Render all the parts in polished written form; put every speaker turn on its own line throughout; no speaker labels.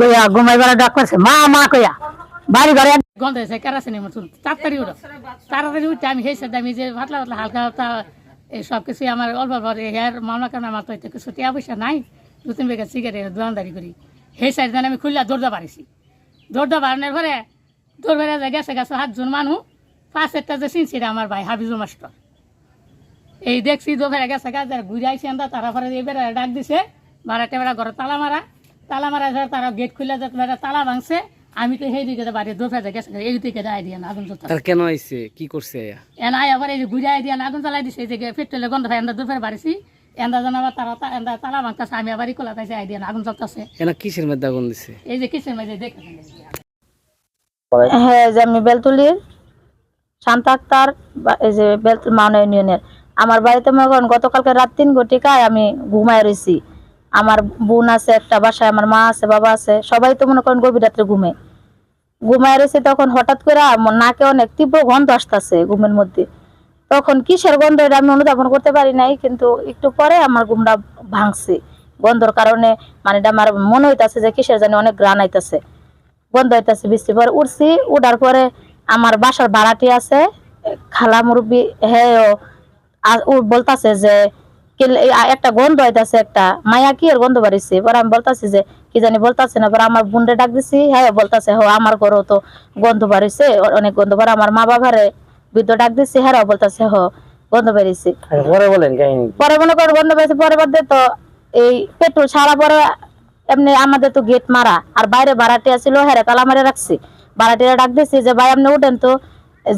গয়া ঘুমাইবার ডাক করছে মা মা কইয়া বাড়ি ঘরে গন্ধ হয়েছে কেরাসিনের মতো তাড়াতাড়ি উঠো তাড়াতাড়ি উঠে আমি সেই সাথে আমি যে পাতলা পাতলা হালকা হালকা এই সব কিছু আমার অল্প অল্প হেয়ার মামলা কেন আমার তো কিছু টিয়া পয়সা নাই 2-3 বেগা সিগারেট দোকানদারি করি সেই সাইড দিয়ে আমি খুললা দৌড়তে পারিছি দৌড়তে পারানোর পরে দৌড় বেড়ে যায় গেছে গেছে 7 জন মানুষ 5-1টা যে চিনছি আমার ভাই হাফিজুল মাস্টার এই দেখছি দৌড়ে গেছে গাছ ঘুরে আইসি আমরা তারপরে এবারে ডাক দিছে ভাড়াটে বেড়া ঘরে তালা মারা তারা গেট খুলে তালা ভাঙছে আমি তো সেই দিকে বাড়ি দৌড়ে গেছে এই দিকে দায় দিয়ে না আগুন জ্বলতে
কেন আইছে কি করছে
এনা আবার এই যে ঘুরে দিয়ে আগুন জ্বালাই দিছে এই যে পেট্রোলে গন্ধ হয় আমরা দৌড়ে বাড়িছি এন্দা জানাবার তারা তালা ভাঙতেছে আমি আবার কোলা পাইছি আই দিয়ে আগুন জ্বলতেছে
এনা কিসের মধ্যে আগুন দিছে
এই যে কিসের মধ্যে দেখে
হ্যাঁ যে আমি বেলতুলির শান্ত আক্তার এই যে বেলতুল মাওনা ইউনিয়নের আমার বাড়িতে মনে করেন গতকালকে রাত 3 ঘটিকায় আমি ঘুমায় রয়েছি আমার বোন আছে একটা বাসায় আমার মা আছে বাবা আছে সবাই তো মনে করেন গভীর রাত্রে ঘুমায় রয়েছে তখন হঠাৎ করে নাকে অনেক তীব্র গন্ধ আসতেছে ঘুমের মধ্যে তখন কিসের গন্ধ এটা আমি অনুধাবন করতে পারি নাই কিন্তু একটু পরে আমার ঘুমটা ভাঙছে গন্ধর কারণে মানে আমার মনে হইতাছে যে কিসের জানি অনেক গ্রান আইতাছে গন্ধ হইতাছে বৃষ্টি পরে উঠছি উঠার পরে আমার বাসার ভাড়াটি আছে খালা মুরব্বী হ্যাঁ বলতাছে যে একটা গন্ধ হইতাছে একটা মায়া কি এর গন্ধ বাড়িছে পরে আমি বলতাছি যে কি জানি বলতাছে না পরে আমার বোনরে ডাক দিছি হ্যাঁ বলতাছে হো আমার ঘরেও তো গন্ধ বাড়িছে অনেক গন্ধ পরে আমার মা বাবারে বৃদ্ধ ডাক দিছি হ্যাঁ বলতাছে হ গন্ধ বেরিয়েছে
পরে বলেন কাহিনী
পরে মনে কর গন্ধ বেরিয়েছে পরে বাদে তো এই পেট্রোল ছাড়া পরে এমনি আমাদের তো গেট মারা আর বাইরে ভাড়াটিয়া ছিল হ্যাঁ তালা মারে রাখছি ভাড়াটিয়া ডাক দিছি যে ভাই আপনি উঠেন তো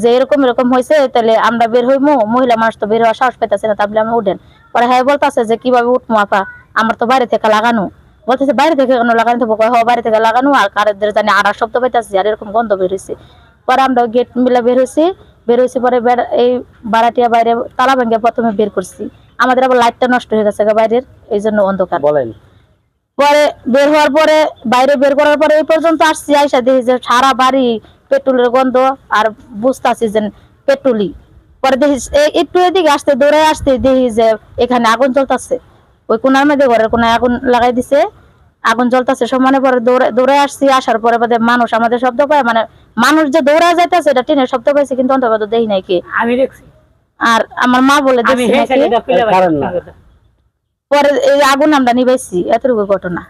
যে এরকম হয়েছে তাহলে আমরা বের হইমু মহিলা মানুষ তো বের হওয়ার সাহস পাইতেছে না তাহলে আমি উঠেন পরে হ্যাঁ বলতেছে যে কিভাবে উঠবো আপা আমার তো বাইরে থেকে লাগানো বলতেছে বাইরে থেকে লাগানো তো বাইরে থেকে লাগানো আর কারের জানি আর শব্দ পাইতেছি আর এরকম গন্ধ বের হয়েছে পরে আমরা গেট মিলে বের হয়েছি পরে এই ভাড়াটিয়া বাইরে তালা ভেঙে প্রথমে বের করছি আমাদের আবার লাইটটা নষ্ট হয়ে গেছে বাইরের এই জন্য অন্ধকার
বলেন
পরে বের হওয়ার পরে বাইরে বের করার পরে এই পর্যন্ত আসছি আইসা দেখি যে সারা বাড়ি পেট্রোলের গন্ধ আর বুঝতেছি যে পেট্রোলই পরে দেখি একটু এদিকে আসতে দৌড়ে আসতে দেখি যে এখানে আগুন জ্বলতেছে ওই কোনার মধ্যে ঘরের কোনায় আগুন লাগাই দিছে আগুন জ্বলতেছে সমানে পরে দৌড়ে আসছি আসার পরে বাদে মানুষ আমাদের শব্দ পায় মানে মানুষ যে দৌড়া যাইতেছে এটা টিনের শব্দ পাইছে কিন্তু অন্তত দেখি নাই কি
আমি দেখছি
আর আমার মা বলে দেখছি পরে এই আগুন আমরা নিবাইছি এতটুকু ঘটনা।